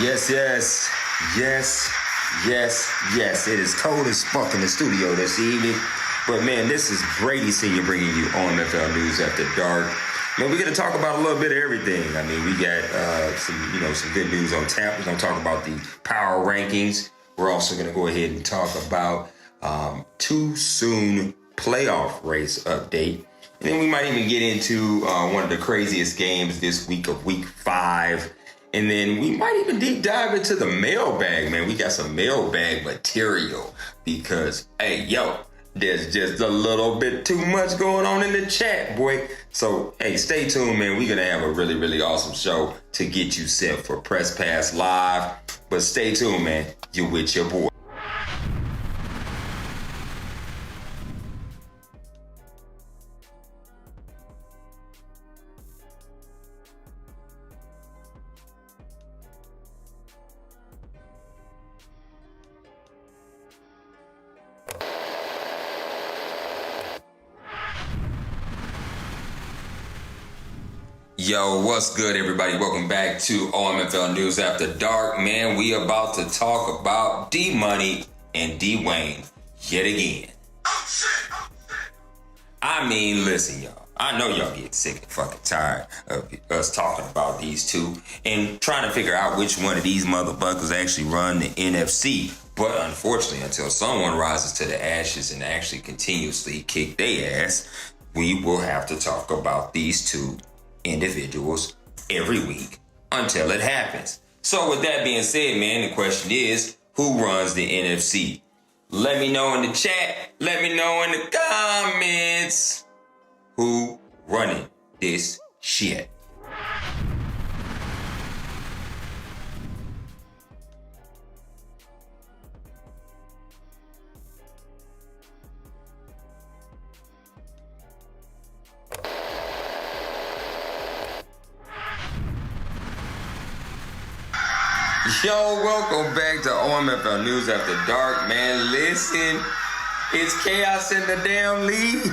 Yes. It is cold as fuck in the studio this evening. But man, this is Brady Sr. bringing you OMFL News After Dark. Man, we're going to talk about a little bit of everything. I mean, we got some good news on tap. We're going to talk about the power rankings. We're also going to go ahead and talk about too soon playoff race update. And then we might even get into one of the craziest games this week of week 5. And then we might even deep dive into the mailbag, man. We got some mailbag material because, hey, there's just a little bit too much going on in the chat, boy. So, hey, stay tuned, man. We're going to have a really, really awesome show to get you set for Press Pass Live. But stay tuned, man. You with your boy. Yo, what's good, everybody? Welcome back to OMFL News After Dark. Man, we about to talk about D-Money and D-Wayne yet again. I mean, listen, y'all. I know y'all get sick and fucking tired of us talking about these two and trying to figure out which one of these motherfuckers actually run the NFC. But unfortunately, until someone rises to the ashes and actually continuously kick their ass, we will have to talk about these two individuals every week until it happens. So with that being said, man, the question is, who runs the NFC? Let me know in the chat. Let me know in the comments who running this shit. Yo, welcome back to OMFL News After Dark, man. Listen, it's chaos in the damn league.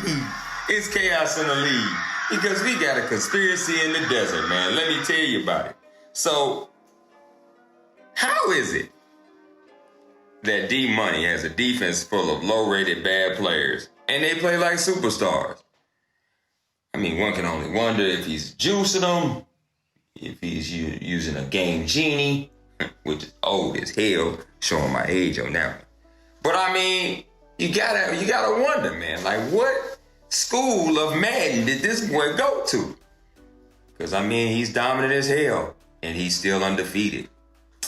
It's chaos in the league because we got a conspiracy in the desert, man. Let me tell you about it. So, how is it that D-Money has a defense full of low-rated bad players and they play like superstars? I mean, one can only wonder if he's juicing them, if he's using a game genie, which is old as hell, showing my age on that one. But I mean, you gotta wonder, man, like what school of Madden did this boy go to? Because I mean, he's dominant as hell and he's still undefeated.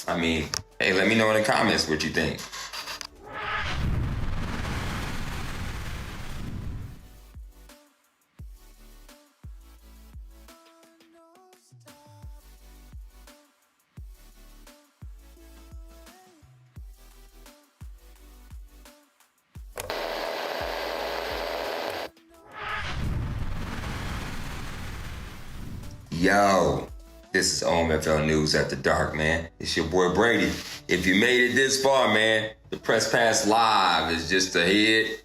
I mean, hey, let me know in the comments what you think. Yo, this is OMFL News After Dark, man. It's your boy Brady. If you made it this far, man, the Press Pass Live is just ahead.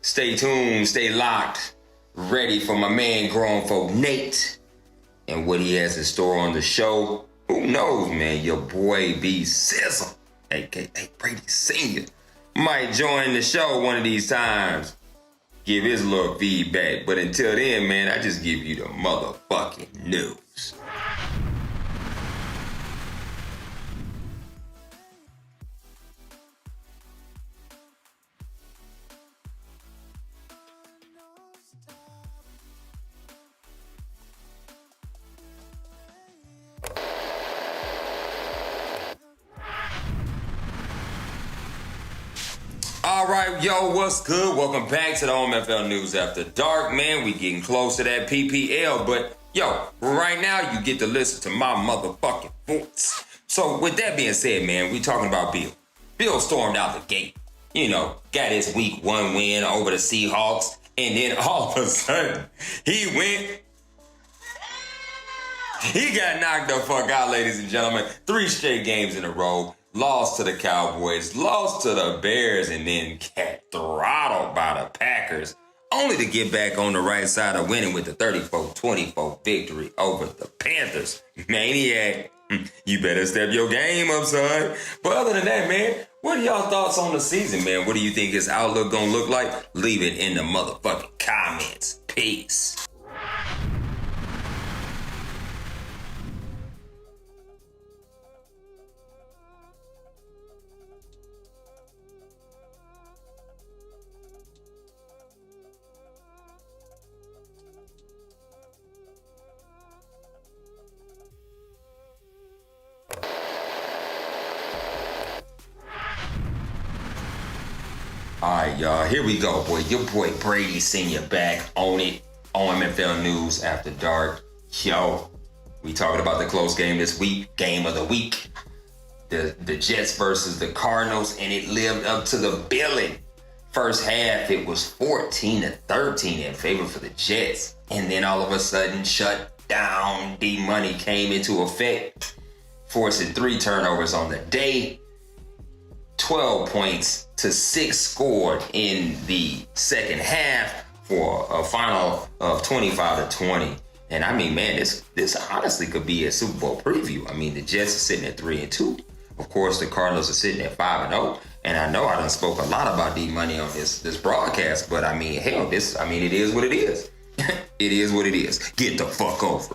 Stay tuned, stay locked, ready for my man Grown Folk Nate and what he has in store on the show. Who knows, man, your boy B Sizzle, a.k.a. Brady Sr., might join the show one of these times. Give his little feedback. But until then, man, I just give you the motherfucking news. All right, yo, what's good? Welcome back to the OMFL News After Dark, man. We getting close to that PPL, but yo, right now you get to listen to my motherfucking voice. So with that being said, man, we talking about Bill. Bill stormed out the gate, got his week 1 win over the Seahawks, and then all of a sudden, he got knocked the fuck out, ladies and gentlemen. 3 straight games in a row. Lost to the Cowboys, lost to the Bears, and then got throttled by the Packers, only to get back on the right side of winning with the 34-24 victory over the Panthers. Maniac. You better step your game up, son. But other than that, man, what are y'all thoughts on the season, man? What do you think his outlook gonna look like? Leave it in the motherfucking comments. Peace. All right, y'all, here we go, boy. Your boy Brady Senior back on it. OMFL News After Dark. Yo, we talking about the close game this week. Game of the week. The Jets versus the Cardinals, and it lived up to the billing. First half, it was 14-13 in favor for the Jets. And then all of a sudden, shut down. D-Money came into effect, forcing 3 turnovers on the day. 12 points to 6 scored in the second half for a final of 25-20. And I mean, man, this honestly could be a Super Bowl preview. I mean, the Jets are sitting at 3-2. Of course, the Cardinals are sitting at 5-0. And I know I done spoke a lot about D-Money on this broadcast, but I mean, hell, it is what it is. It is what it is. Get the fuck over.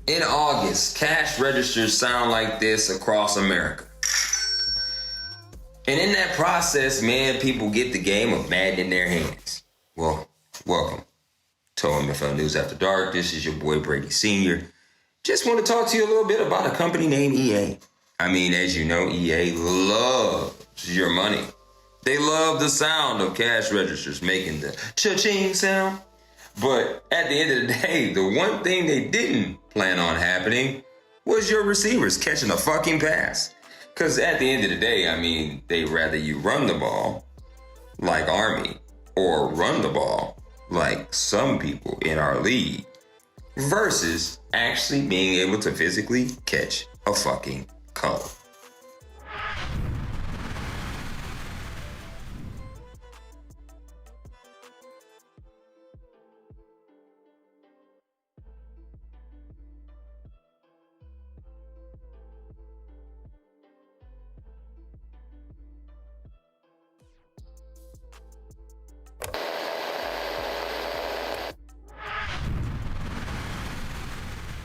In August, cash registers sound like this across America. And in that process, man, people get the game of Madden in their hands. Well, welcome to OMFL News After Dark. This is your boy Brady Sr. Just want to talk to you a little bit about a company named EA. I mean, as you know, EA loves your money. They love the sound of cash registers making the cha-ching sound. But at the end of the day, the one thing they didn't plan on happening was your receivers catching a fucking pass. Because at the end of the day, I mean, they'd rather you run the ball like Army or run the ball like some people in our league versus actually being able to physically catch a fucking cone.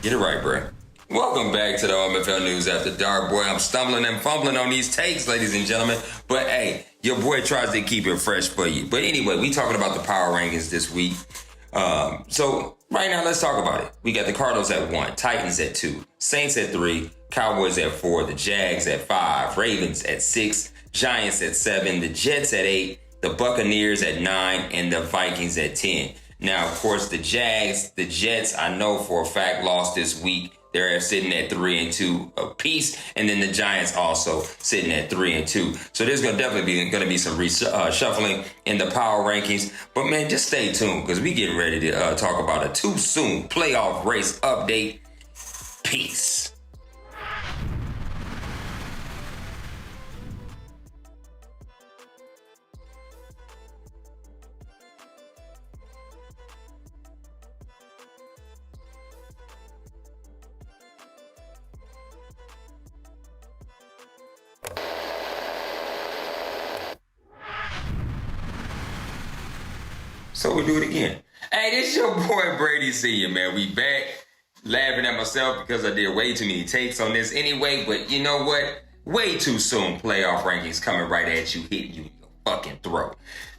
Get it right, bro. Welcome back to the OMFL News After Dark. Boy, I'm stumbling and fumbling on these takes, ladies and gentlemen. But hey, your boy tries to keep it fresh for you. But anyway, we talking about the power rankings this week. So right now, let's talk about it. We got the Cardinals at 1, Titans at 2, Saints at 3, Cowboys at 4, the Jags at 5, Ravens at 6, Giants at 7, the Jets at 8, the Buccaneers at 9, and the Vikings at 10. Now, of course, the Jets, I know for a fact, lost this week. They're sitting at 3-2 apiece, and then the Giants also sitting at 3-2. So there's definitely going to be some reshuffling in the power rankings. But man, just stay tuned because we getting ready to talk about a too soon playoff race update. Peace. So we'll do it again. Hey, this your boy Brady Senior, man. We back. Laughing at myself because I did way too many takes on this anyway. But you know what? Way too soon. Playoff rankings coming right at you, hitting you in your fucking throat.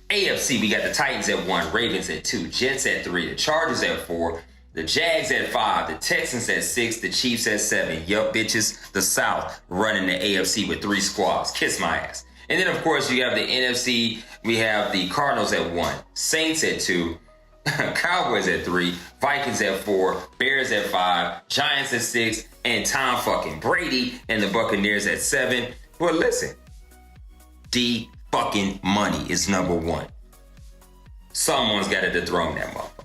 AFC, we got the Titans at 1, Ravens at 2, Jets at 3, the Chargers at 4, the Jags at 5, the Texans at 6, the Chiefs at 7. Yup, bitches. The South running the AFC with 3 squads. Kiss my ass. And then, of course, you have the NFC. We have the Cardinals at 1, Saints at 2, Cowboys at 3, Vikings at 4, Bears at 5, Giants at 6, and Tom fucking Brady and the Buccaneers at 7. Well, listen, D fucking money is number 1. Someone's got to dethrone that motherfucker.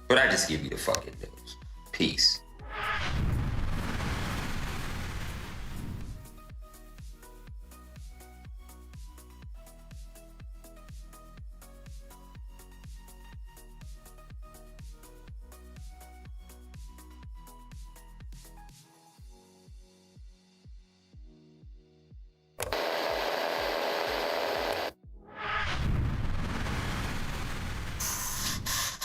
But I just give you the fucking news. Peace.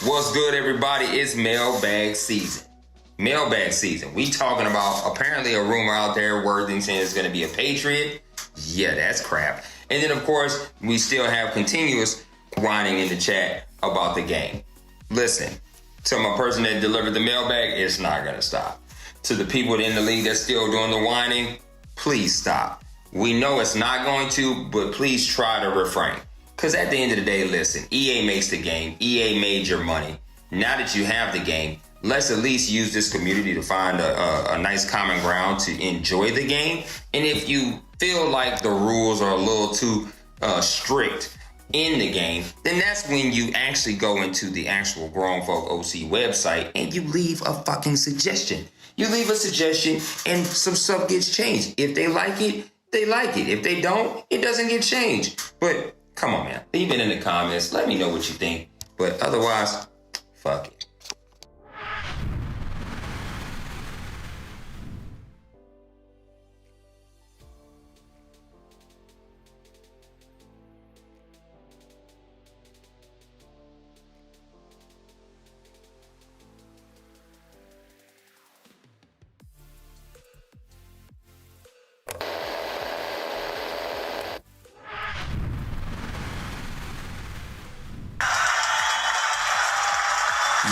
What's good, everybody? It's mailbag season. Mailbag season. We talking about apparently a rumor out there, Worthington is going to be a Patriot. Yeah, that's crap. And then, of course, we still have continuous whining in the chat about the game. Listen, to my person that delivered the mailbag, it's not going to stop. To the people in the league that's still doing the whining, please stop. We know it's not going to, but please try to refrain. Because at the end of the day, listen, EA makes the game. EA made your money. Now that you have the game, let's at least use this community to find a nice common ground to enjoy the game. And if you feel like the rules are a little too strict in the game, then that's when you actually go into the actual Grown Folk OC website and you leave a fucking suggestion. You leave a suggestion and some stuff gets changed. If they like it, they like it. If they don't, it doesn't get changed. But come on, man. Leave it in the comments. Let me know what you think. But otherwise, fuck it.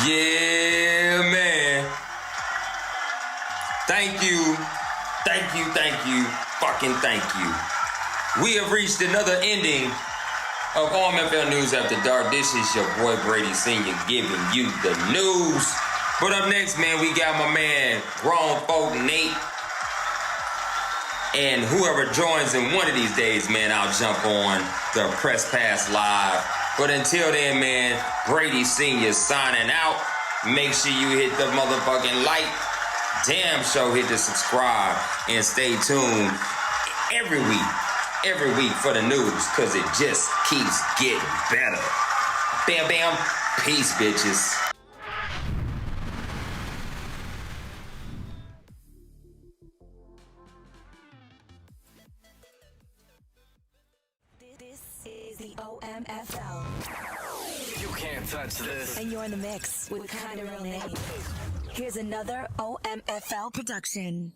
Yeah, man. Thank you, fucking thank you. We have reached another ending of OMFL News After Dark. This is your boy Brady Sr. giving you the news. But up next, man, we got my man, Grown Folk Nate. And whoever joins in one of these days, man, I'll jump on the Press Pass Live. But until then, man, Brady Sr. signing out. Make sure you hit the motherfucking like. Damn sure hit the subscribe. And stay tuned every week for the news. Because it just keeps getting better. Bam, bam. Peace, bitches. OMFL. You can't touch this. And you're in the mix with Kinda Real Nate. Here's another OMFL production.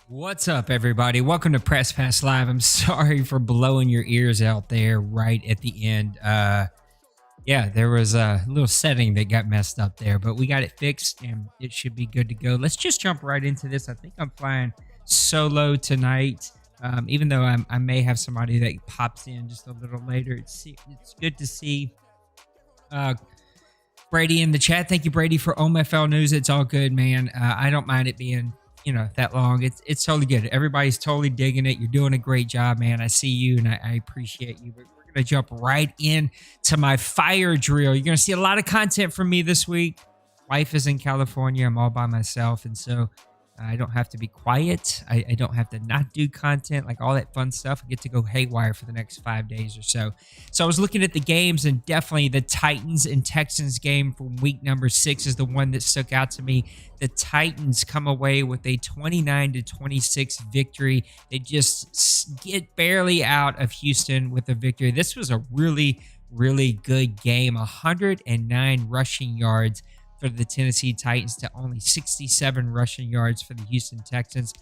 What's up, everybody? Welcome to Press Pass Live. I'm sorry for blowing your ears out there right at the end. Yeah, there was a little setting that got messed up there, but we got it fixed and it should be good to go. Let's just jump right into this. I think I'm flying solo tonight, even though I may have somebody that pops in just a little later. It's good to see Brady in the chat. Thank you, Brady, for OMFL News. It's all good, man. I don't mind it being that long. It's totally good. Everybody's totally digging it. You're doing a great job, man. I see you and I appreciate you. But we're going to jump right in to my fire drill. You're going to see a lot of content from me this week. Wife is in California. I'm all by myself. And so I don't have to be quiet. I don't have to not do content, like all that fun stuff. I get to go haywire for the next 5 days or so. So I was looking at the games, and definitely the Titans and Texans game from week number 6 is the one that stuck out to me. The Titans come away with a 29-26 victory. They just get barely out of Houston with a victory. This was a really, really good game. 109 rushing yards for the Tennessee Titans to only 67 rushing yards for the Houston Texans,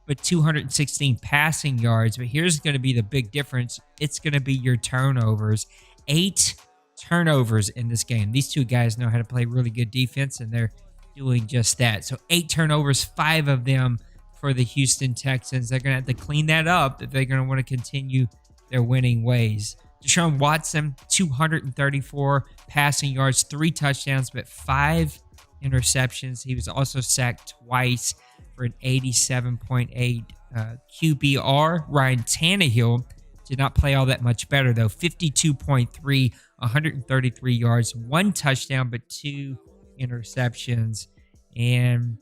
but 216 passing yards. But here's going to be the big difference. It's going to be your turnovers. 8 turnovers in this game. These two guys know how to play really good defense, and they're doing just that. So 8 turnovers, 5 of them for the Houston Texans. They're going to have to clean that up if they're going to want to continue their winning ways. Deshaun Watson, 234 passing yards, 3 touchdowns, but 5 interceptions. He was also sacked twice for an 87.8 QBR. Ryan Tannehill did not play all that much better, though. 52.3, 133 yards, 1 touchdown, but 2 interceptions. And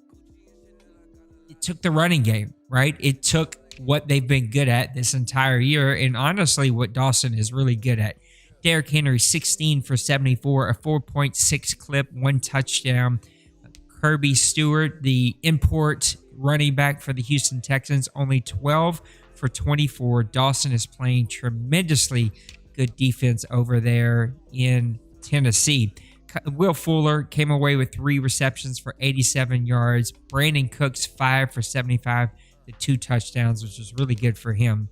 it took the running game, right? It took what they've been good at this entire year, and honestly what Dawson is really good at. Derrick Henry, 16 for 74, a 4.6 clip, 1 touchdown. Kirby Stewart, the import running back for the Houston Texans, only 12 for 24. Dawson is playing tremendously good defense over there in Tennessee. Will Fuller came away with 3 receptions for 87 yards. Brandon Cooks, 5 for 75. The 2 touchdowns, which was really good for him.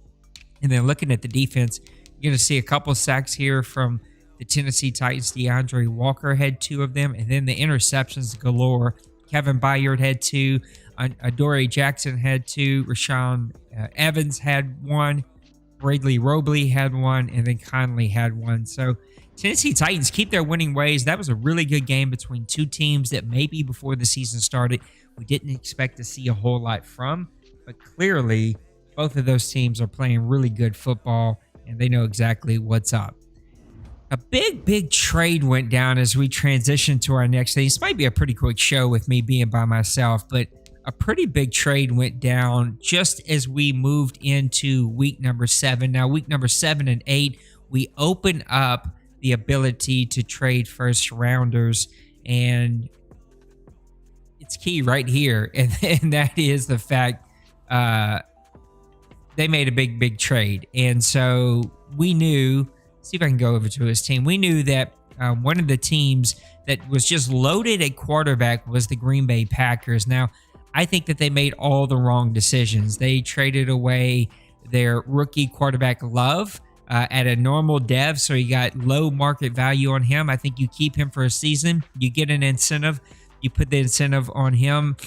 And then looking at the defense, you're going to see a couple sacks here from the Tennessee Titans. DeAndre Walker had 2 of them, and then the interceptions galore. Kevin Byard had 2. Adoree Jackson had 2. Rashawn Evans had 1. Bradley Robley had 1, and then Conley had 1. So Tennessee Titans keep their winning ways. That was a really good game between 2 teams that maybe before the season started we didn't expect to see a whole lot from. But clearly, both of those teams are playing really good football, and they know exactly what's up. A big trade went down as we transition to our next thing. This might be a pretty quick show with me being by myself, but a pretty big trade went down just as we moved into week number 7. Now, week number 7 and 8, we open up the ability to trade first rounders, and it's key right here, and that is the fact they made a big trade. And so we knew, see if I can go over to his team. We knew that one of the teams that was just loaded at quarterback was the Green Bay Packers. Now, I think that they made all the wrong decisions. They traded away their rookie quarterback Love at a normal dev, so you got low market value on him. I think you keep him for a season. You get an incentive. You put the incentive on him.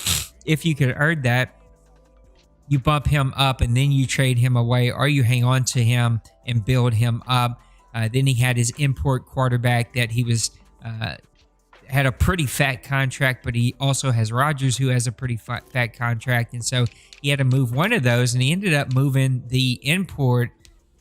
If you could earn that, you bump him up and then you trade him away, or you hang on to him and build him up. Then he had his import quarterback that he was had a pretty fat contract, but he also has Rodgers, who has a pretty fat contract. And so he had to move one of those, and he ended up moving the import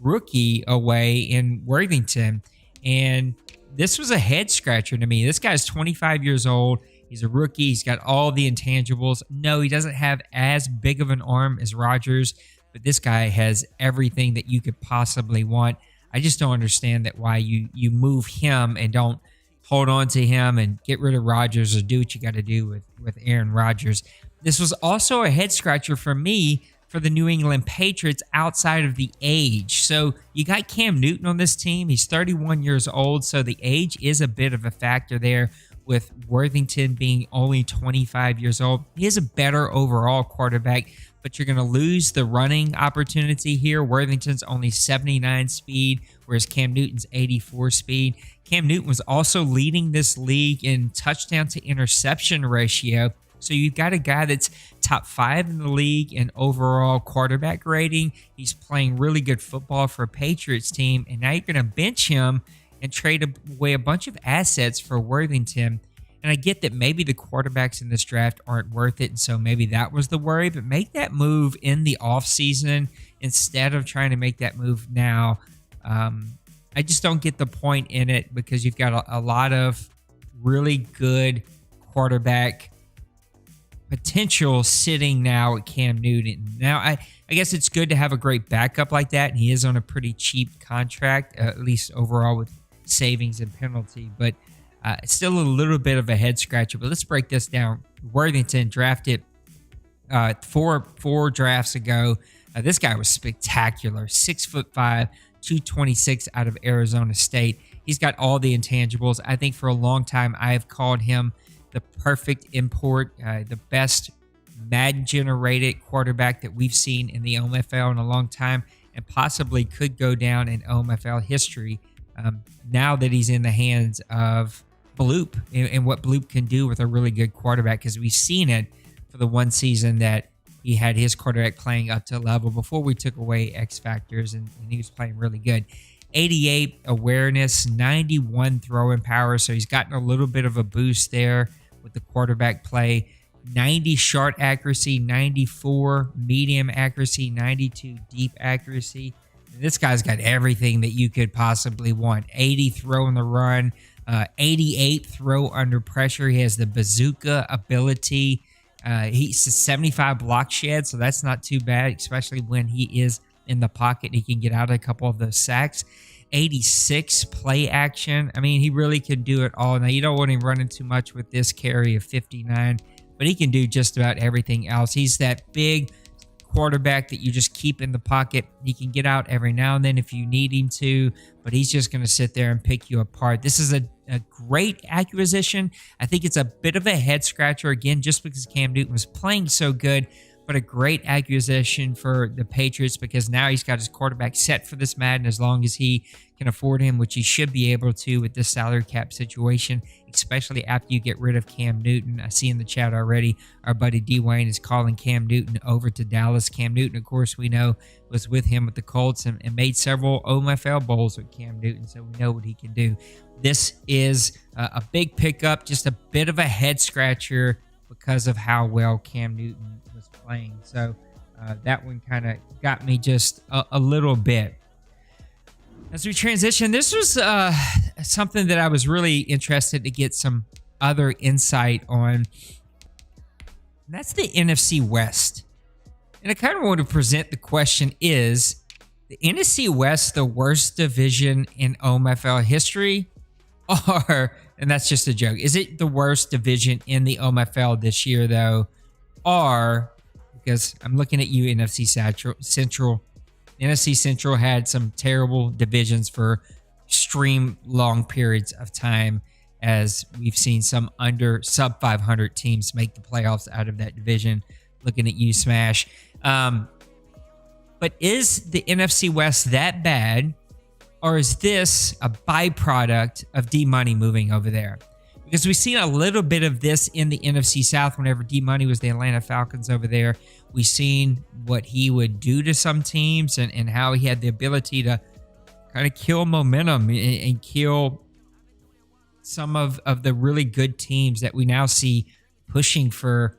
rookie away in Worthington. And this was a head scratcher to me. This guy's 25 years old. He's a rookie. He's got all the intangibles. No, he doesn't have as big of an arm as Rodgers, but this guy has everything that you could possibly want. I just don't understand that why you move him and don't hold on to him and get rid of Rodgers, or do what you got to do with Aaron Rodgers. This was also a head scratcher for me for the New England Patriots outside of the age. So you got Cam Newton on this team. He's 31 years old, so the age is a bit of a factor there, with Worthington being only 25 years old. He is a better overall quarterback, but you're going to lose the running opportunity here. Worthington's only 79 speed, whereas Cam Newton's 84 speed. Cam Newton was also leading this league in touchdown to interception ratio. So you've got a guy that's top 5 in the league in overall quarterback rating. He's playing really good football for a Patriots team, and now you're going to bench him and trade away a bunch of assets for Worthington. And I get that maybe the quarterbacks in this draft aren't worth it, and so maybe that was the worry. But make that move in the offseason instead of trying to make that move now. I just don't get the point in it because you've got a lot of really good quarterback potential sitting now at Cam Newton. Now, I guess it's good to have a great backup like that, and he is on a pretty cheap contract, at least overall with savings and penalty. But it's still a little bit of a head scratcher. But let's break this down. Worthington drafted four drafts ago. This guy was spectacular. 6'5", 226 out of Arizona State. He's got all the intangibles. I think for a long time I have called him the perfect import, the best Madden-generated quarterback that we've seen in the OMFL in a long time, and possibly could go down in OMFL history now that he's in the hands of Bloop and what Bloop can do with a really good quarterback, because we've seen it for the one season that he had his quarterback playing up to a level before we took away X factors, and he was playing really good. 88 awareness, 91 throwing power, so he's gotten a little bit of a boost there with the quarterback play. 90 short accuracy, 94 medium accuracy, 92 deep accuracy. And this guy's got everything that you could possibly want. 80 throw in the run, 88 throw under pressure. He has the bazooka ability. He's a 75 block shed, so that's not too bad, especially when he is in the pocket. He can get out a couple of those sacks. 86 play action. I mean, he really can do it all. Now, you don't want him running too much with this carry of 59, but he can do just about everything else. He's that big quarterback that you just keep in the pocket. He can get out every now and then if you need him to, but he's just going to sit there and pick you apart. This is a great acquisition. I think it's a bit of a head scratcher, again, just because Cam Newton was playing so good, but a great acquisition for the Patriots because now he's got his quarterback set for this Madden as long as he can afford him, which he should be able to with this salary cap situation, especially after you get rid of Cam Newton. I see in the chat already our buddy Dwayne is calling Cam Newton over to Dallas. Cam Newton, of course, we know was with him with the Colts and made several OMFL bowls with Cam Newton, so we know what he can do. This is a big pickup, just a bit of a head scratcher because of how well Cam Newton was playing. So that one kind of got me just a little bit. As we transition, this was something that I was really interested to get some other insight on. And that's the NFC West. And I kind of want to present the question, is the NFC West the worst division in OMFL history? Or, and that's just a joke, is it the worst division in the OMFL this year, though? Or, because I'm looking at you, NFC Central. NFC Central had some terrible divisions for extreme long periods of time, as we've seen some sub 500 teams make the playoffs out of that division. Looking at you, Smash. But is the NFC West that bad? Or is this a byproduct of D-Money moving over there? Because we've seen a little bit of this in the NFC South whenever D-Money was the Atlanta Falcons over there. We've seen what he would do to some teams and how he had the ability to kind of kill momentum and kill some of the really good teams that we now see pushing for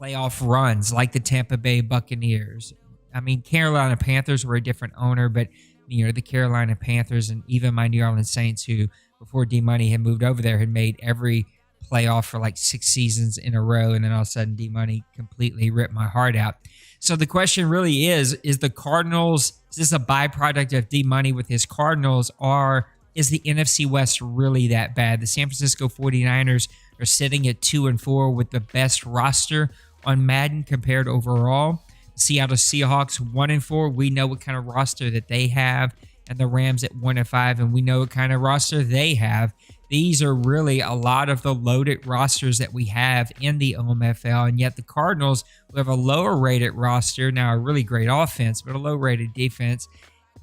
playoff runs, like the Tampa Bay Buccaneers. I mean, Carolina Panthers were a different owner, but you know, the Carolina Panthers and even my New Orleans Saints, who before D-Money had moved over there, had made every playoff for like 6 seasons in a row, and then all of a sudden D-Money completely ripped my heart out. So the question really is the Cardinals, is this a byproduct of D-Money with his Cardinals, or is the NFC West really that bad? The San Francisco 49ers are sitting at 2-4 with the best roster on Madden compared overall. Seattle Seahawks 1-4. We know what kind of roster that they have, and the Rams at 1-5, and we know what kind of roster they have. These are really a lot of the loaded rosters that we have in the OMFL, and yet the Cardinals, who have a lower rated roster, now a really great offense, but a low rated defense,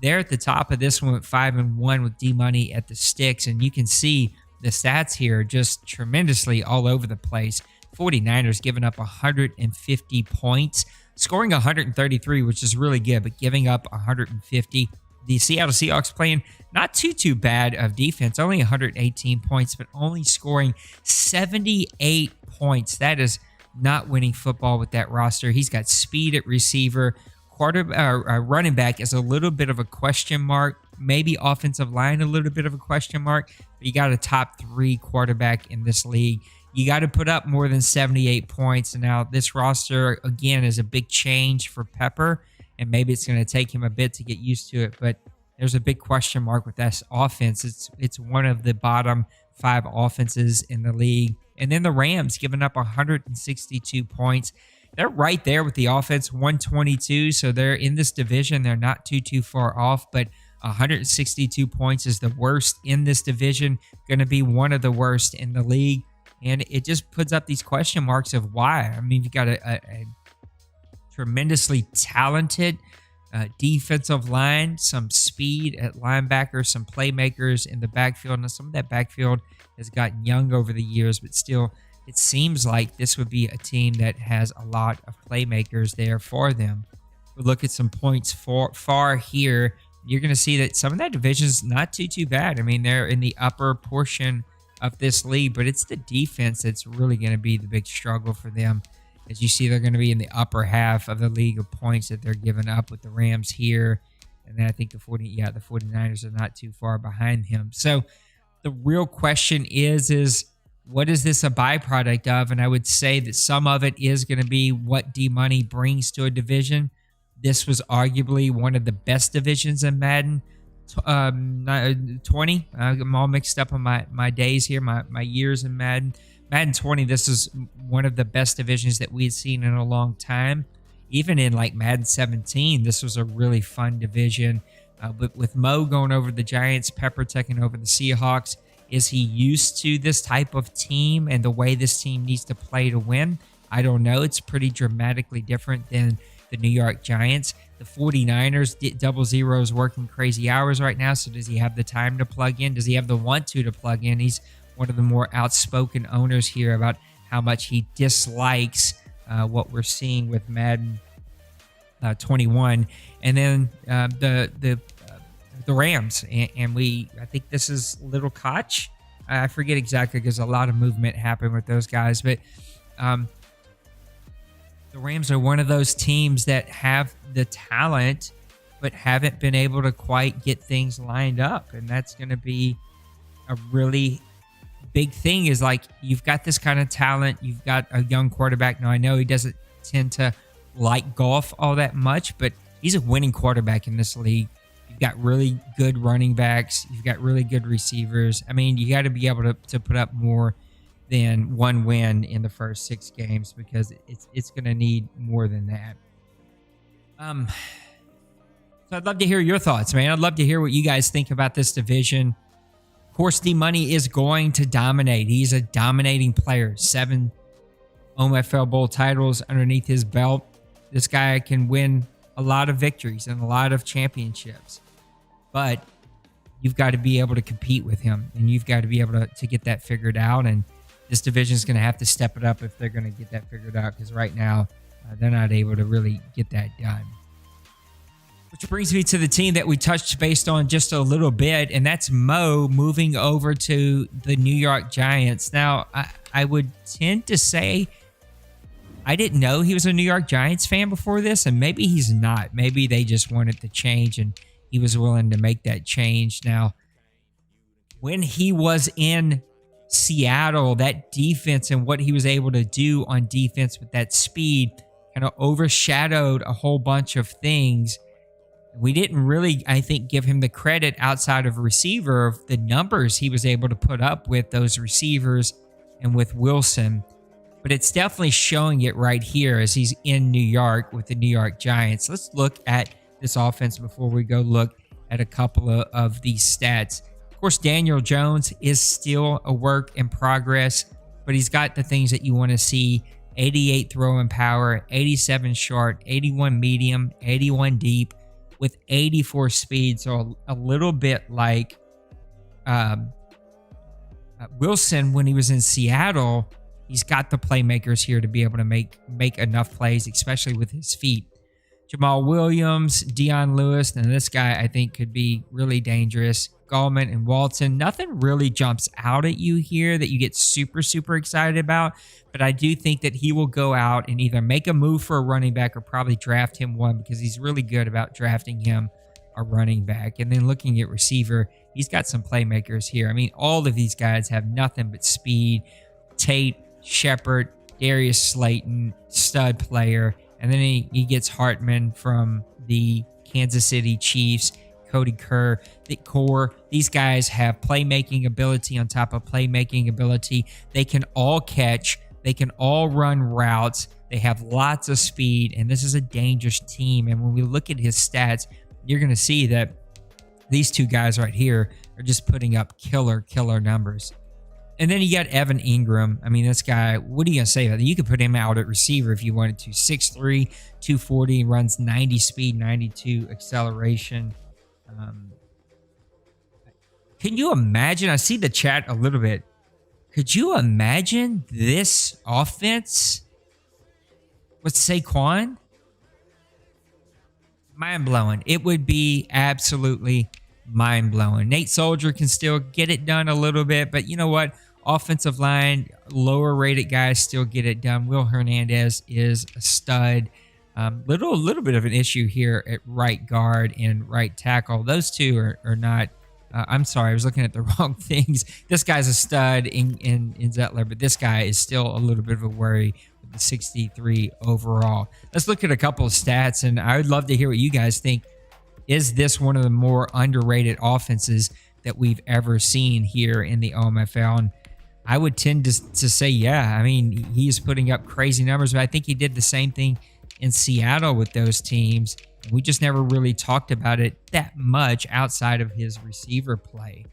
they're at the top of this one with 5-1 with D-Money at the sticks, and you can see the stats here just tremendously all over the place. 49ers giving up 150 points, scoring 133, which is really good, but giving up 150. the Seattle Seahawks playing not too bad of defense, only 118 points, but only scoring 78 points. That is not winning football with that roster. He's got speed at receiver. Running back is a little bit of a question mark. Maybe offensive line a little bit of a question mark. But you got a top 3 quarterback in this league. You got to put up more than 78 points. And now this roster, again, is a big change for Pepper. And maybe it's going to take him a bit to get used to it. But there's a big question mark with this offense. It's one of the bottom 5 offenses in the league. And then the Rams giving up 162 points. They're right there with the offense, 122. So they're in this division. They're not too far off. But 162 points is the worst in this division. Going to be one of the worst in the league. And it just puts up these question marks of why. I mean, you've got a tremendously talented defensive line, some speed at linebacker, some playmakers in the backfield. Now, some of that backfield has gotten young over the years, but still, it seems like this would be a team that has a lot of playmakers there for them. We look at some points far here. You're going to see that some of that division is not too bad. I mean, they're in the upper portion of this league, but it's the defense that's really going to be the big struggle for them. As you see, they're going to be in the upper half of the league of points that they're giving up with the Rams here. And then I think the 49ers are not too far behind him. So the real question is what is this a byproduct of? And I would say that some of it is going to be what D-Money brings to a division. This was arguably one of the best divisions in Madden 20. I'm all mixed up on my days here, my years in Madden. Madden 20, this is one of the best divisions that we had seen in a long time. Even in like Madden 17, this was a really fun division. But with Mo going over the Giants, Pepper taking over the Seahawks, is he used to this type of team and the way this team needs to play to win? I don't know. It's pretty dramatically different than the New York Giants. The 49ers, Double Zero's working crazy hours right now, so does he have the time to plug in? Does he have the want to plug in? He's one of the more outspoken owners here about how much he dislikes what we're seeing with Madden 21. And then the Rams, and I think this is Little Koch. I forget exactly because a lot of movement happened with those guys, but the Rams are one of those teams that have the talent, but haven't been able to quite get things lined up. And that's going to be a really big thing is like, you've got this kind of talent. You've got a young quarterback. Now, I know he doesn't tend to like golf all that much, but he's a winning quarterback in this league. You've got really good running backs. You've got really good receivers. I mean, you got to be able to put up more than one win in the first 6 games because it's going to need more than that. So I'd love to hear your thoughts, man. I'd love to hear what you guys think about this division. Of course, D-Money is going to dominate. He's a dominating player. 7 OMFL Bowl titles underneath his belt. This guy can win a lot of victories and a lot of championships. But you've got to be able to compete with him, and you've got to be able to get that figured out. And this division is going to have to step it up if they're going to get that figured out, because right now they're not able to really get that done. Which brings me to the team that we touched based on just a little bit, and that's Mo moving over to the New York Giants. Now, I would tend to say I didn't know he was a New York Giants fan before this, and maybe he's not. Maybe they just wanted to change, and he was willing to make that change. Now, when he was in Seattle, that defense and what he was able to do on defense with that speed kind of overshadowed a whole bunch of things. We didn't really, I think, give him the credit outside of receiver of the numbers he was able to put up with those receivers and with Wilson. But it's definitely showing it right here as he's in New York with the New York Giants. Let's look at this offense before we go look at a couple of these stats. Of course, Daniel Jones is still a work in progress, but he's got the things that you want to see. 88 throwing power, 87 short, 81 medium, 81 deep, with 84 speed. So a little bit like Wilson when he was in Seattle. He's got the playmakers here to be able to make enough plays, especially with his feet. Jamal Williams, Deion Lewis, and this guy I think could be really dangerous. Gallman and Walton. Nothing really jumps out at you here that you get super, super excited about, but I do think that he will go out and either make a move for a running back or probably draft him one because he's really good about drafting him a running back. And then looking at receiver, he's got some playmakers here. I mean, all of these guys have nothing but speed. Tate, Shepard, Darius Slayton, stud player. And then he gets Hartman from the Kansas City Chiefs, Cody Kerr, the core. These guys have playmaking ability on top of playmaking ability. They can all catch. They can all run routes. They have lots of speed, and this is a dangerous team. And when we look at his stats, you're going to see that these two guys right here are just putting up killer numbers. And then you got Evan Ingram. I mean, this guy, what are you going to say about that? You could put him out at receiver if you wanted to. 6'3", 240, runs 90 speed, 92 acceleration. Can you imagine? I see the chat a little bit. Could you imagine this offense with Saquon? Mind-blowing. It would be absolutely mind-blowing. Nate Soldier can still get it done a little bit, but you know what? Offensive line, lower-rated guys still get it done. Will Hernandez is a stud. Little bit of an issue here at right guard and right tackle. Those two are not. I'm sorry, I was looking at the wrong things. This guy's a stud in Zettler, but this guy is still a little bit of a worry with the 63 overall. Let's look at a couple of stats, and I would love to hear what you guys think. Is this one of the more underrated offenses that we've ever seen here in the OMFL? And I would tend to say, yeah. I mean, he is putting up crazy numbers, but I think he did the same thing in Seattle with those teams. We just never really talked about it that much outside of his receiver play.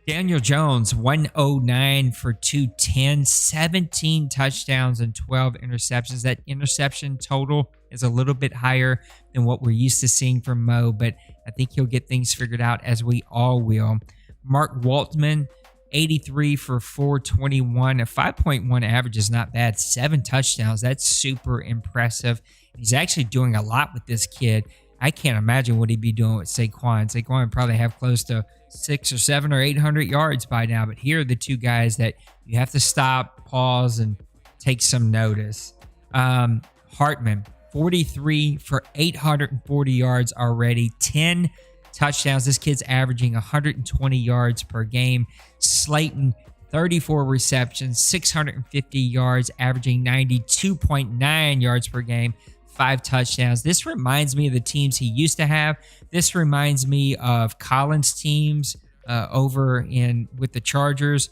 Daniel Jones, 109 for 210, 17 touchdowns and 12 interceptions. That interception total is a little bit higher than what we're used to seeing from Mo, but I think he'll get things figured out, as we all will. Mark Waltman, 83 for 421. A 5.1 average is not bad. 7 touchdowns. That's super impressive. He's actually doing a lot with this kid. I can't imagine what he'd be doing with Saquon. Saquon would probably have close to 600 or 700 or 800 yards by now. But here are the two guys that you have to stop, pause, and take some notice. Hartman, 43 for 840 yards already. 10 touchdowns. This kid's averaging 120 yards per game. Slayton, 34 receptions, 650 yards, averaging 92.9 yards per game. 5 touchdowns. This reminds me of the teams he used to have. This reminds me of Collins' teams over with the Chargers.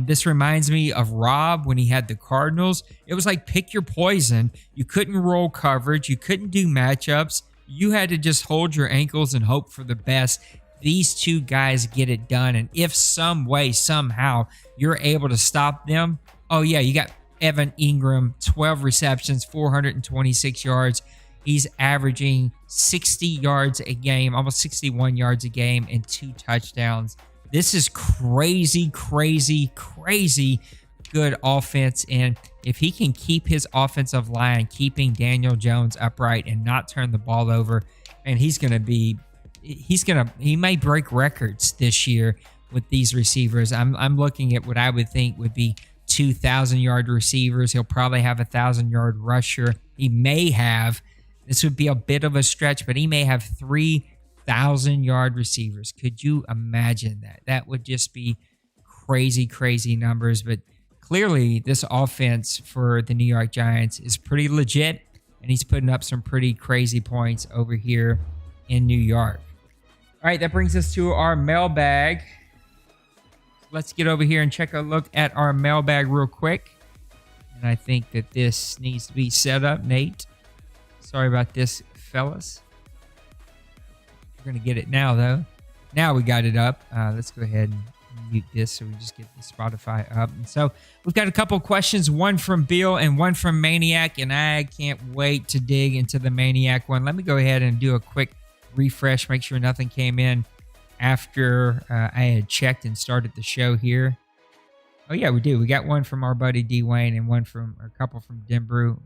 This reminds me of Rob when he had the Cardinals. It was like pick your poison. You couldn't roll coverage. You couldn't do matchups. You had to just hold your ankles and hope for the best. These two guys get it done. And if some way, somehow, you're able to stop them, oh yeah, you got Evan Ingram, 12 receptions, 426 yards. He's averaging 60 yards a game, almost 61 yards a game, and 2 touchdowns. This is crazy good offense. And if he can keep his offensive line, keeping Daniel Jones upright and not turn the ball over, and he may break records this year with these receivers. I'm looking at what I would think would be 2,000-yard receivers. He'll probably have a 1,000-yard rusher. He may have, this would be a bit of a stretch, but he may have 3,000-yard receivers. Could you imagine that? That would just be crazy numbers. But clearly, this offense for the New York Giants is pretty legit, and he's putting up some pretty crazy points over here in New York. All right, that brings us to our mailbag. Let's get over here and check a look at our mailbag real quick. And I think that this needs to be set up, Nate. Sorry about this, fellas. We're going to get it now, though. Now we got it up. Let's go ahead and mute this so we just get the Spotify up. And so we've got a couple questions, one from Bill and one from Maniac, and I can't wait to dig into the Maniac one. Let me go ahead and do a quick refresh, make sure nothing came in after I had checked and started the show here. Oh yeah, we do. We got one from our buddy D Wayne and a couple from Denbrew.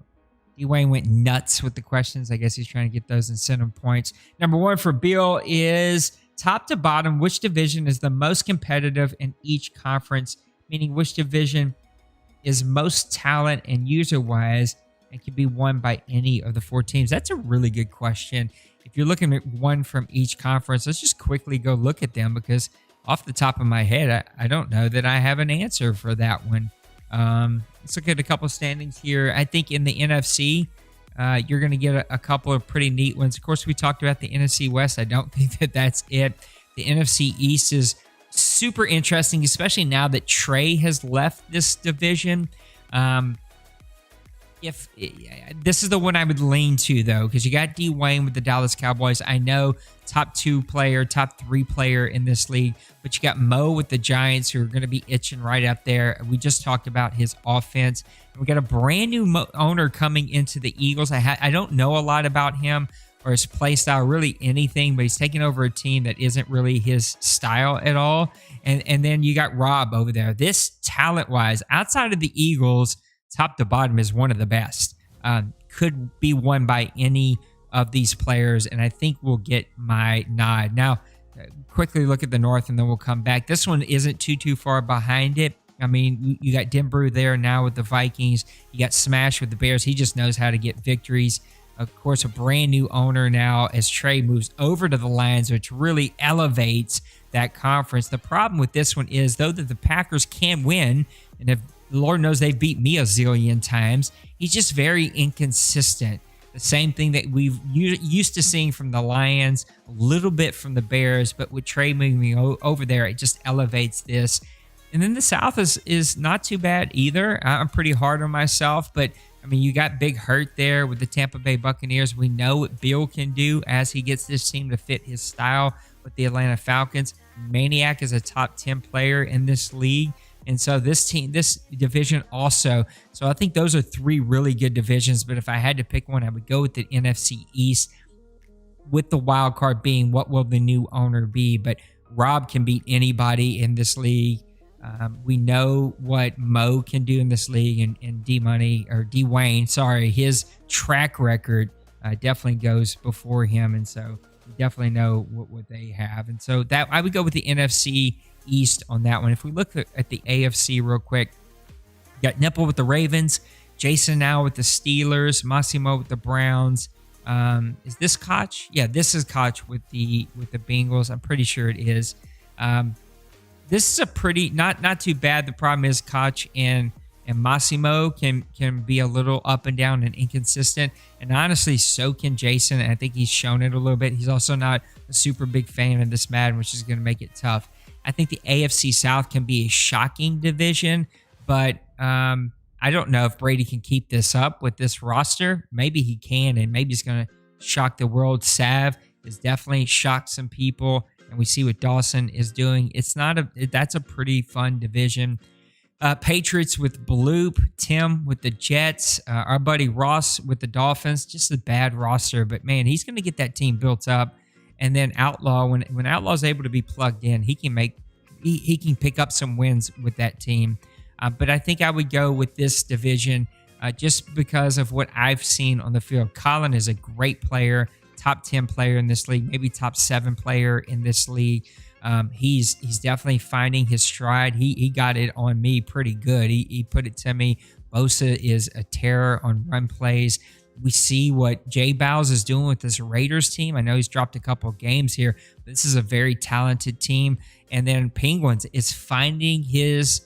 Dwayne went nuts with the questions. I guess he's trying to get those incentive points. Number 1 for Bill is top to bottom, which division is the most competitive in each conference? Meaning which division is most talent and user-wise and can be won by any of the 4 teams? That's a really good question. If you're looking at one from each conference, let's just quickly go look at them, because off the top of my head, I don't know that I have an answer for that one. Let's look at a couple standings here. I think in the NFC, you're going to get a couple of pretty neat ones. Of course, we talked about the NFC West. I don't think that that's it. The NFC East is super interesting, especially now that Trey has left this division. If this is the one I would lean to, though, because you got Dwayne with the Dallas Cowboys. I know top 3 player in this league, but you got Mo with the Giants, who are going to be itching right up there. We just talked about his offense. We got a brand new owner coming into the Eagles. I don't know a lot about him or his play style, really anything, but he's taking over a team that isn't really his style at all. And then you got Rob over there. This talent-wise, outside of the Eagles, top to bottom is one of the best. Could be won by any of these players, and I think we'll get my nod. Now, quickly look at the North, and then we'll come back. This one isn't too far behind it. I mean, you got Denver there now with the Vikings. You got Smash with the Bears. He just knows how to get victories. Of course, a brand new owner now as Trey moves over to the Lions, which really elevates that conference. The problem with this one is, though, that the Packers can win, and if Lord knows they've beat me a zillion times, he's just very inconsistent. The same thing that we've used to seeing from the Lions, a little bit from the Bears, but with Trey moving over there, it just elevates this. And then the South is not too bad either. I'm pretty hard on myself, but I mean, you got Big Hurt there with the Tampa Bay Buccaneers. We know what Bill can do as he gets this team to fit his style with the Atlanta Falcons. Maniac is a top 10 player in this league. And so this division also. So I think those are 3 really good divisions. But if I had to pick one, I would go with the NFC East, with the wild card being what will the new owner be. But Rob can beat anybody in this league. We know what Mo can do in this league, and Dwayne, sorry, his track record definitely goes before him. And so we definitely know what they have. And so that I would go with the NFC East on that one. If we look at the AFC real quick, you got Nipple with the Ravens, Jason now with the Steelers, Massimo with the Browns. Is this Koch? Yeah, this is Koch with the Bengals. I'm pretty sure it is. This is a pretty not too bad. The problem is Koch and Massimo can be a little up and down and inconsistent, and honestly, so can Jason. And I think he's shown it a little bit. He's also not a super big fan of this Madden, which is going to make it tough. I think the AFC South can be a shocking division, but I don't know if Brady can keep this up with this roster. Maybe he can, and maybe he's going to shock the world. Sav has definitely shocked some people, and we see what Dawson is doing. That's a pretty fun division. Patriots with Bloop, Tim with the Jets, our buddy Ross with the Dolphins. Just a bad roster, but man, he's going to get that team built up. And then Outlaw, when Outlaw's able to be plugged in, he can pick up some wins with that team. But I think I would go with this division just because of what I've seen on the field. Colin is a great player, top 10 player in this league, maybe top 7 player in this league. He's definitely finding his stride. He got it on me pretty good. He put it to me. Bosa is a terror on run plays. We see what Jay Bowles is doing with this Raiders team. I know he's dropped a couple of games here, but this is a very talented team. And then Penguins is finding his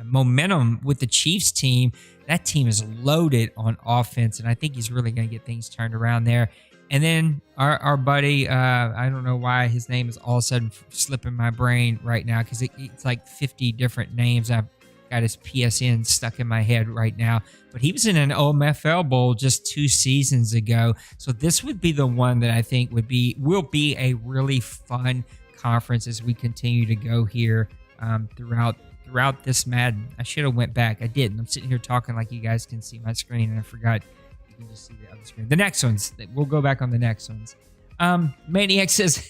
momentum with the Chiefs team. That team is loaded on offense, and I think he's really going to get things turned around there. And then our buddy, I don't know why his name is all of a sudden slipping my brain right now, because it's like 50 different names. I've got his PSN stuck in my head right now. But he was in an OMFL Bowl just 2 seasons ago. So this would be the one that I think will be a really fun conference as we continue to go here throughout this Madden. I should have went back. I didn't. I'm sitting here talking like you guys can see my screen, and I forgot you can just see the other screen. The next ones. We'll go back on the next ones. Maniac says,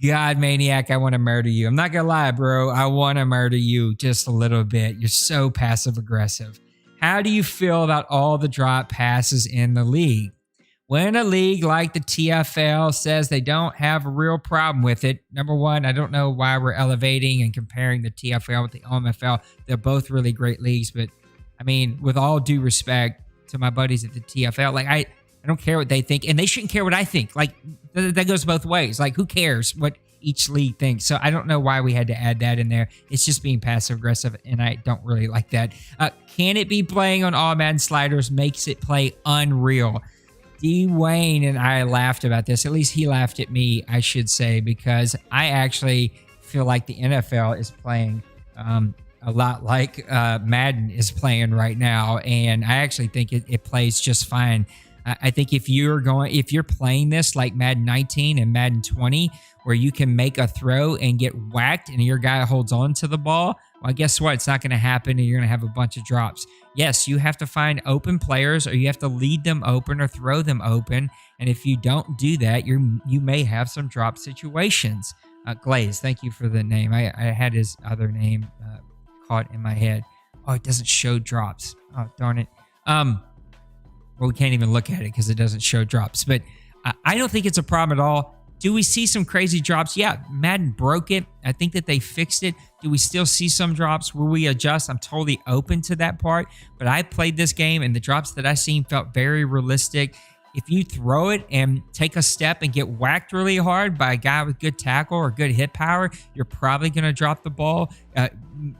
God, Maniac, I want to murder you. I'm not going to lie, bro. I want to murder you just a little bit. You're so passive aggressive. How do you feel about all the drop passes in the league? When a league like the TFL says they don't have a real problem with it, number one, I don't know why we're elevating and comparing the TFL with the OMFL. They're both really great leagues, but I mean, with all due respect to my buddies at the TFL, like I don't care what they think, and they shouldn't care what I think. Like that goes both ways. Like who cares what each league thinks? So I don't know why we had to add that in there. It's just being passive aggressive, and I don't really like that. Can it be playing on all Madden sliders makes it play unreal? Dwayne and I laughed about this. At least he laughed at me, I should say, because I actually feel like the NFL is playing a lot like Madden is playing right now, and I actually think it plays just fine. I think if you're playing this like Madden 19 and Madden 20, where you can make a throw and get whacked and your guy holds on to the ball, well, guess what? It's not going to happen, and you're going to have a bunch of drops. Yes, you have to find open players, or you have to lead them open or throw them open. And if you don't do that, you may have some drop situations. Glaze, thank you for the name. I had his other name caught in my head. Oh, it doesn't show drops. Oh, darn it. Well, we can't even look at it because it doesn't show drops. But I don't think it's a problem at all. Do we see some crazy drops? Yeah, Madden broke it. I think that they fixed it. Do we still see some drops? Will we adjust? I'm totally open to that part. But I played this game, and the drops that I seen felt very realistic. If you throw it and take a step and get whacked really hard by a guy with good tackle or good hit power, you're probably going to drop the ball.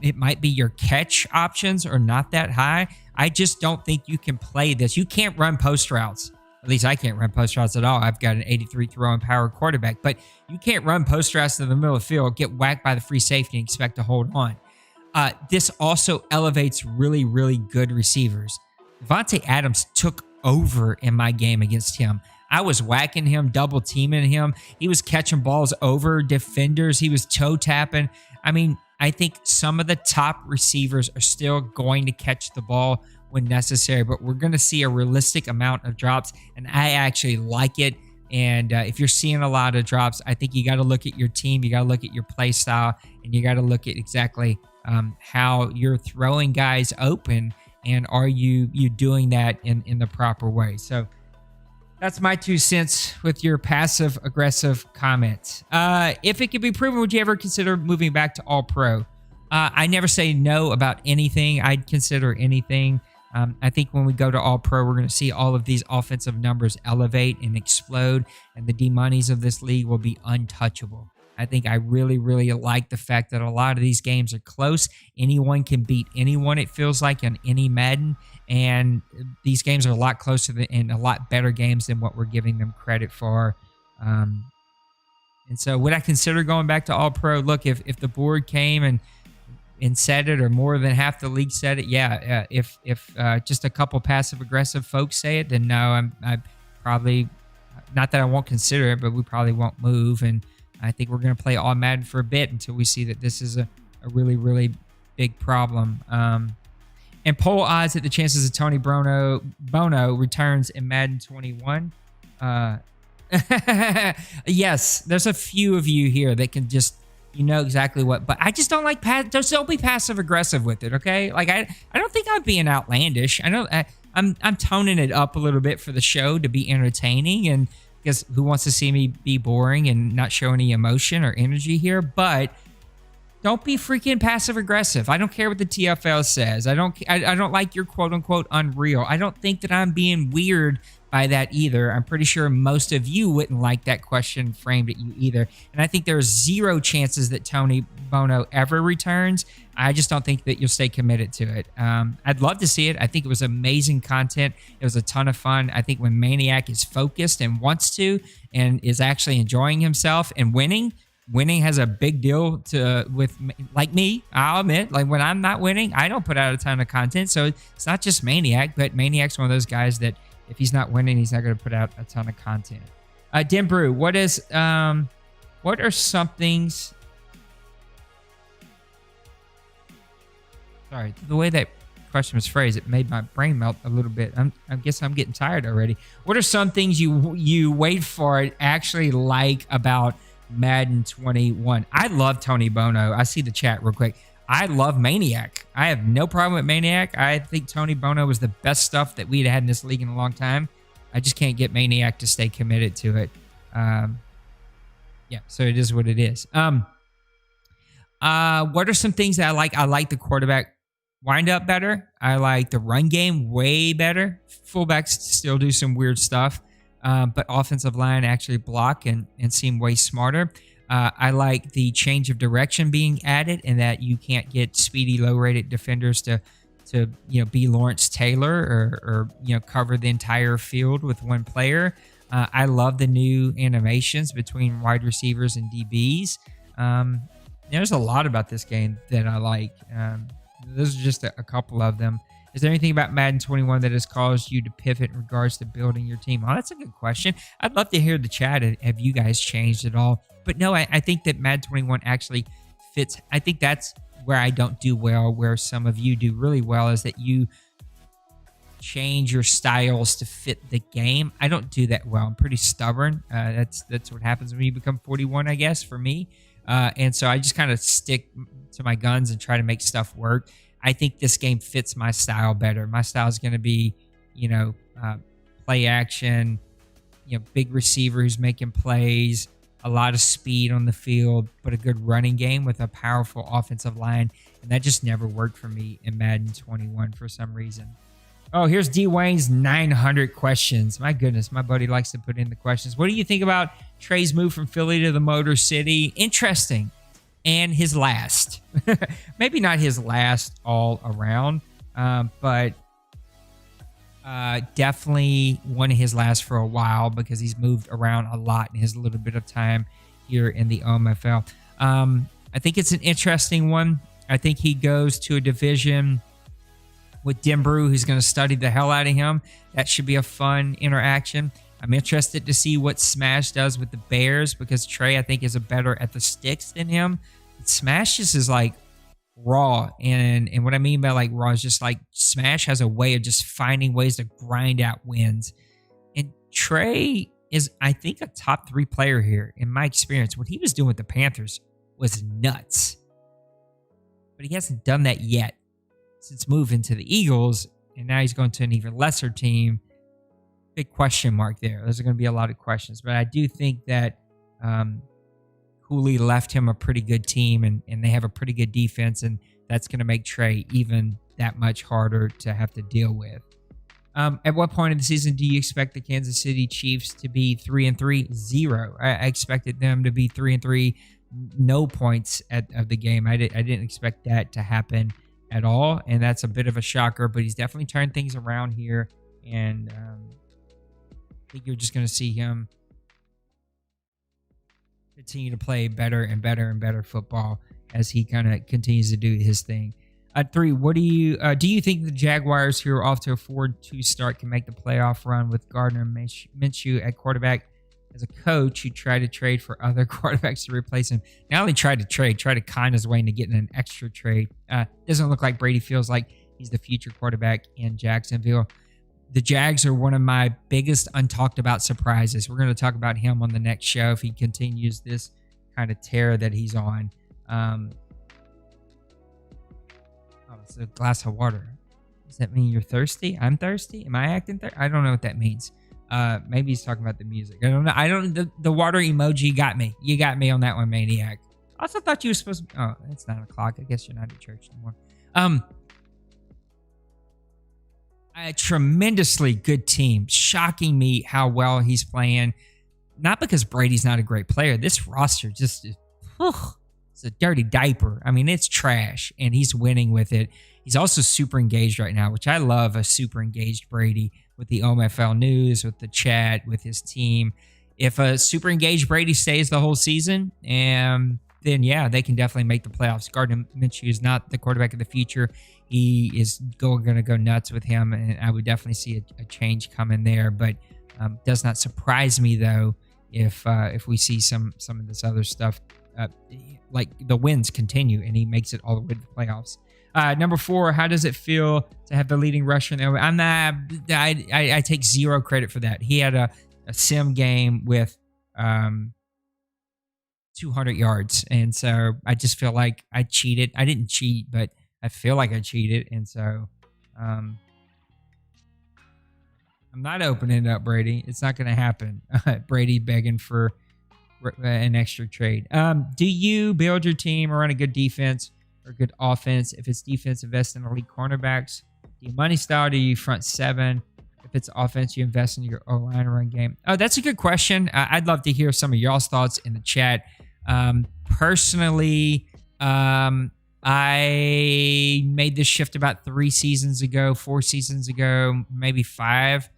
It might be your catch options are not that high. I just don't think you can play this. You can't run post routes. At least I can't run post routes at all. I've got an 83 throwing power quarterback, but you can't run post routes to the middle of the field, get whacked by the free safety, and expect to hold on. This also elevates really, really good receivers. Devontae Adams took over in my game against him. I was whacking him, double teaming him. He was catching balls over defenders. He was toe tapping. I mean, I think some of the top receivers are still going to catch the ball when necessary, but we're going to see a realistic amount of drops, and I actually like it. And if you're seeing a lot of drops, I think you got to look at your team, you got to look at your play style, and you got to look at exactly how you're throwing guys open, and are you doing that in the proper way. So that's my 2 cents with your passive aggressive comments. If it could be proven, would you ever consider moving back to all pro? I never say no about anything. I'd consider anything. I think when we go to all pro, we're going to see all of these offensive numbers elevate and explode, and the D-monies of this league will be untouchable. I think I really, really like the fact that a lot of these games are close. Anyone can beat anyone, it feels like, on any Madden, and these games are a lot closer and a lot better games than what we're giving them credit for. And so would I consider going back to all pro? Look, if the board came and said it, or more than half the league said it, yeah. If just a couple passive aggressive folks say it, then no, I probably, not that I won't consider it, but we probably won't move. And I think we're going to play all Madden for a bit until we see that this is a really, really big problem. And poll odds that the chances of Tony Bono returns in Madden 21. Yes, there's a few of you here that can just, you know exactly what, but I just don't like just don't be passive aggressive with it, okay? Like I don't think I'm being outlandish. I'm toning it up a little bit for the show to be entertaining, and because who wants to see me be boring and not show any emotion or energy here? But don't be freaking passive aggressive. I don't care what the TFL says. I don't like your quote unquote unreal. I don't think that I'm being weird by that either. I'm pretty sure most of you wouldn't like that question framed at you either. And I think there's zero chances that Tony Bono ever returns. I just don't think that you'll stay committed to it. I'd love to see it. I think it was amazing content. It was a ton of fun. I think when Maniac is focused and wants to and is actually enjoying himself and winning has a big deal with like me. I'll admit, like when I'm not winning, I don't put out a ton of content. So it's not just Maniac, but Maniac's one of those guys that if he's not winning, he's not going to put out a ton of content. Dim Brew, what are some things? Sorry, the way that question was phrased, it made my brain melt a little bit. I guess I'm getting tired already. What are some things you wait for it actually like about Madden 21? I love Tony Bono. I see the chat real quick. I love Maniac. I have no problem with Maniac. I think Tony Bono was the best stuff that we'd had in this league in a long time. I just can't get Maniac to stay committed to it. Yeah, so it is what it is. What are some things that I like? I like the quarterback wind up better. I like the run game way better. Fullbacks still do some weird stuff, but offensive line actually block and seem way smarter. I like the change of direction being added, and that you can't get speedy, low-rated defenders to be Lawrence Taylor or cover the entire field with one player. I love the new animations between wide receivers and DBs. There's a lot about this game that I like. Those are just a couple of them. Is there anything about Madden 21 that has caused you to pivot in regards to building your team? Oh, that's a good question. I'd love to hear the chat. Have you guys changed at all? But no, I think that Madden 21 actually fits. I think that's where I don't do well, where some of you do really well, is that you change your styles to fit the game. I don't do that well. I'm pretty stubborn. That's what happens when you become 41, I guess, for me. And so I just kind of stick to my guns and try to make stuff work. I think this game fits my style better. My style is going to be, play action, big receiver who's making plays, a lot of speed on the field, but a good running game with a powerful offensive line. And that just never worked for me in Madden 21 for some reason. Oh, here's D. Wayne's 900 questions. My goodness, my buddy likes to put in the questions. What do you think about Trey's move from Philly to the Motor City? Interesting. And his last. Maybe not his last all around, but definitely one of his last for a while, because he's moved around a lot in his little bit of time here in the OMFL. I think it's an interesting one. I think he goes to a division with Denbrew, who's going to study the hell out of him. That should be a fun interaction. I'm interested to see what Smash does with the Bears, because Trey, I think, is a better at the sticks than him. Smash just is like raw. And what I mean by like raw is just like Smash has a way of just finding ways to grind out wins. And Trey is, I think, a top 3 player here in my experience. What he was doing with the Panthers was nuts. But he hasn't done that yet since moving to the Eagles. And now he's going to an even lesser team. Big question mark there. There's going to be a lot of questions. But I do think that Cooley left him a pretty good team, and they have a pretty good defense, and that's going to make Trey even that much harder to have to deal with. At what point in the season do you expect the Kansas City Chiefs to be 3-3? 0. I expected them to be 3-3, no points of the game. I didn't expect that to happen at all, and that's a bit of a shocker, but he's definitely turned things around here, and I think you're just going to see him continue to play better and better and better football as he kind of continues to do his thing. 3, what do you think the Jaguars, who are off to a 4-2 start, can make the playoff run with Gardner Minshew at quarterback? As a coach, who tried to trade for other quarterbacks to replace him. Not only tried to con his way into getting an extra trade. Doesn't look like Brady feels like he's the future quarterback in Jacksonville. The Jags are one of my biggest untalked about surprises. We're going to talk about him on the next show if he continues this kind of tear that he's on. It's a glass of water. Does that mean you're thirsty? I'm thirsty? Am I acting thirsty? I don't know what that means. Maybe he's talking about the music. I don't know. The water emoji got me. You got me on that one, Maniac. I also thought you were supposed to... Oh, it's 9 o'clock. I guess you're not at church anymore. A tremendously good team. Shocking me how well he's playing. Not because Brady's not a great player. This roster just is... It's a dirty diaper. I mean, it's trash, and he's winning with it. He's also super engaged right now, which I love, a super engaged Brady with the OMFL news, with the chat, with his team. If a super engaged Brady stays the whole season, then yeah, they can definitely make the playoffs. Gardner Minshew is not the quarterback of the future. He is going to go nuts with him, and I would definitely see a change coming there. But does not surprise me, though, if we see some of this other stuff, like the wins continue and he makes it all the way to the playoffs. Number 4, how does it feel to have the leading rusher in there? I take 0 credit for that. He had a sim game with 200 yards. And so I just feel like I cheated. I didn't cheat, but I feel like I cheated. And so I'm not opening it up, Brady. It's not going to happen. Brady begging for an extra trade. Do you build your team around a good defense or good offense? If it's defense, invest in elite cornerbacks. Do you money style? Do you front seven? If it's offense, you invest in your O-line run game. Oh, that's a good question. I'd love to hear some of y'all's thoughts in the chat. Personally, I made this shift about 4 seasons ago, maybe 5.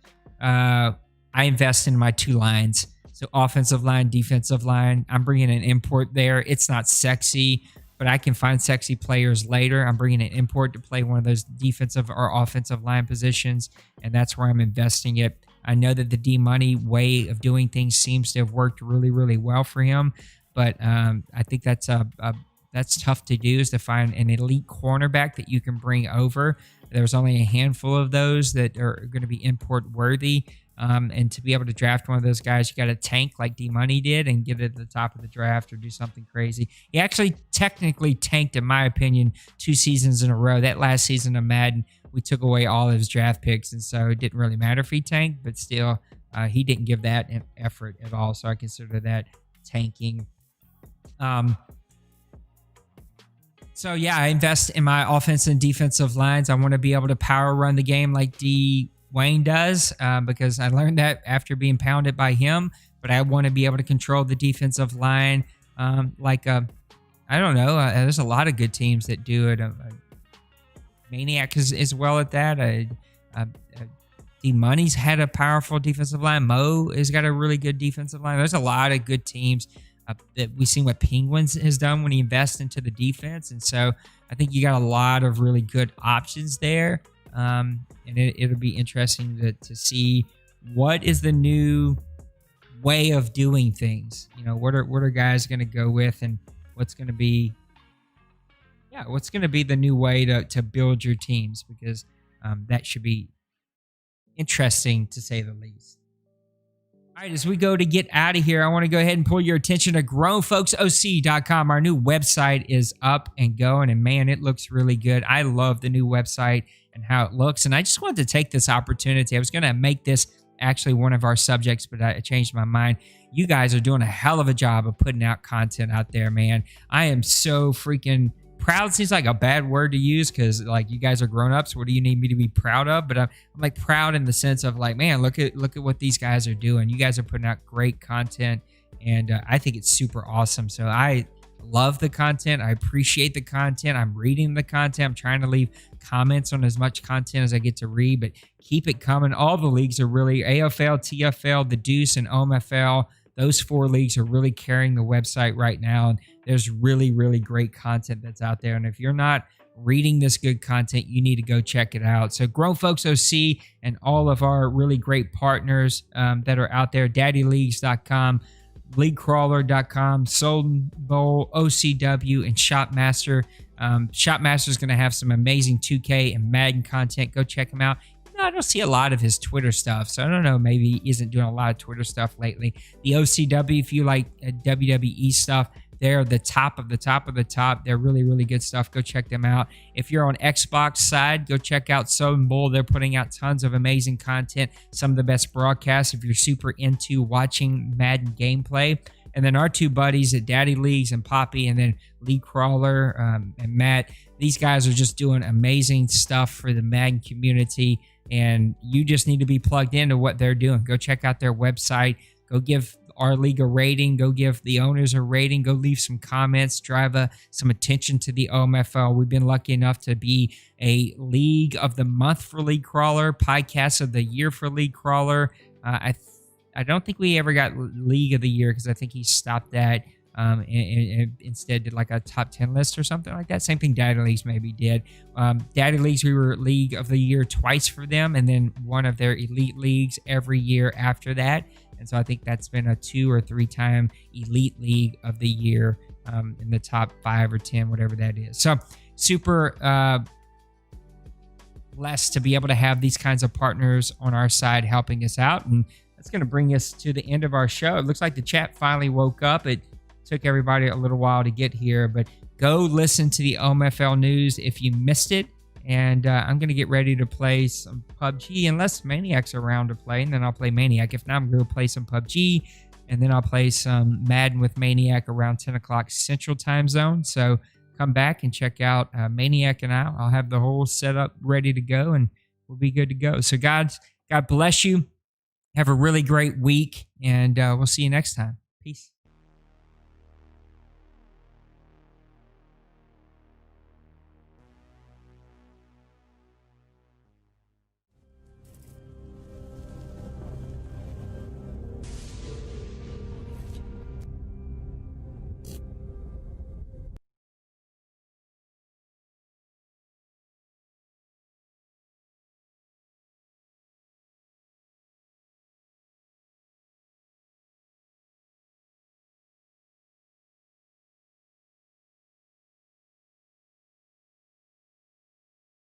I invest in my 2 lines. So offensive line, defensive line. I'm bringing an import there. It's not sexy, but I can find sexy players later. I'm bringing an import to play one of those defensive or offensive line positions, and that's where I'm investing it. I know that the D-Money way of doing things seems to have worked really, really well for him, but I think that's tough to do, is to find an elite cornerback that you can bring over. There's only a handful of those that are going to be import worthy. And to be able to draft one of those guys, you got to tank like D-Money did and get it at the top of the draft or do something crazy. He actually technically tanked, in my opinion, 2 seasons in a row. That last season of Madden, we took away all of his draft picks, and so it didn't really matter if he tanked, but still, he didn't give that an effort at all, so I consider that tanking. So, yeah, I invest in my offensive and defensive lines. I want to be able to power run the game like Wayne does, because I learned that after being pounded by him. But I want to be able to control the defensive line I don't know. There's a lot of good teams that do it. Maniac is well at that. D-Money's had a powerful defensive line. Mo has got a really good defensive line. There's a lot of good teams that we've seen what Penguins has done when he invests into the defense. And so I think you got a lot of really good options there. And it'll be interesting to see what is the new way of doing things. You know, what are guys going to go with, and what's going to be the new way to build your teams, because that should be interesting to say the least. All right, as we go to get out of here, I want to go ahead and pull your attention to grownfolksoc.com. Our new website is up and going, and man, it looks really good. I love the new website and how it looks, and I just wanted to take this opportunity. I was going to make this actually one of our subjects, but I changed my mind. You guys are doing a hell of a job of putting out content out there, man. I am so freaking proud. Seems like a bad word to use, because like, you guys are grown-ups. What do you need me to be proud of? But I'm like proud in the sense of like, man, look at what these guys are doing. You guys are putting out great content, and I think it's super awesome. So I love the content. I appreciate the content. I'm reading the content. I'm trying to leave comments on as much content as I get to read, but keep it coming. All the leagues are really AFL, TFL, the Deuce, and OMFL. Those 4 leagues are really carrying the website right now, and there's really, really great content that's out there. And if you're not reading this good content, you need to go check it out. So Grown Folks OC and all of our really great partners that are out there, daddyleagues.com, leaguecrawler.com, Solden Bowl, OCW, and Shopmaster. Shopmaster is going to have some amazing 2K and Madden content. Go check him out. I don't see a lot of his Twitter stuff, so I don't know. Maybe he isn't doing a lot of Twitter stuff lately. The OCW, if you like WWE stuff, they're the top of the top of the top. They're really, really good stuff. Go check them out. If you're on Xbox side, go check out Solden Bowl. They're putting out tons of amazing content, some of the best broadcasts if you're super into watching Madden gameplay. And then our 2 buddies at Daddy Leagues and Poppy, and then League Crawler and Matt. These guys are just doing amazing stuff for the Madden community, and you just need to be plugged into what they're doing. Go check out their website. Go give our league a rating. Go give the owners a rating. Go leave some comments. Drive some attention to the OMFL. We've been lucky enough to be a League of the Month for League Crawler, Podcast of the Year for League Crawler. I don't think we ever got League of the Year, because I think he stopped that and instead did like a top 10 list or something like that. Same thing Daddy Leagues maybe did. Daddy Leagues, we were League of the Year twice for them, and then one of their Elite Leagues every year after that. And so I think that's been a 2 or 3 time Elite League of the Year in the top 5 or 10, whatever that is. So super blessed to be able to have these kinds of partners on our side helping us out. And that's going to bring us to the end of our show. It looks like the chat finally woke up. It Took everybody a little while to get here, but go listen to the OMFL news if you missed it. And I'm going to get ready to play some PUBG, unless Maniac's around to play, and then I'll play Maniac. If not, I'm going to play some PUBG, and then I'll play some Madden with Maniac around 10 o'clock Central Time Zone. So come back and check out Maniac and I'll have the whole setup ready to go, and we'll be good to go. So God bless you. Have a really great week, and we'll see you next time. Peace.